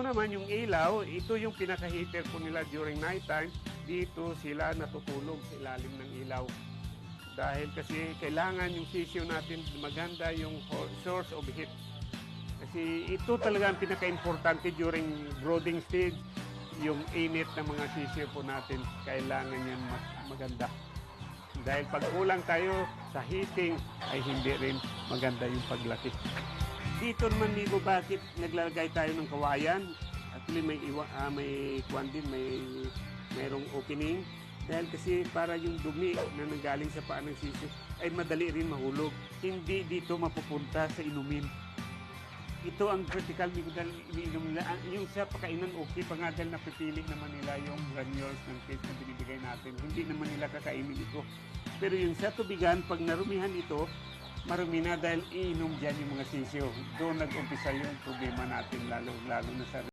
Ito naman yung ilaw, ito yung pinaka-heater po nila during night time. Dito sila natutulog sa ilalim ng ilaw. Dahil kasi kailangan yung sisiyo natin maganda yung source of heat. Kasi ito talaga ang pinaka-importante during brooding stage. Yung init ng mga sisiyo po natin, kailangan yan maganda. Dahil pag kulang tayo sa heating, ay hindi rin maganda yung paglaki. Dito naman, Migo, bakit naglalagay tayo ng kawayan? Actually, may kwan din, mayroong opening. Dahil kasi para yung dumi na nanggaling sa paa ng sisiyo ay madali rin mahulog. Hindi dito mapupunta sa inumin. Ito ang critical, Migo, dahil iniinom nila. Yung sa pakainan, okay pa nga dahil napipili naman nila yung granules ng taste na binibigay natin. Hindi naman nila kakainin ito. Pero yung sa tubigan, pag narumihan ito, marumi na dahil iinom dyan yung mga sisiyo. Doon nag-umpisa yung problema natin, lalo na sa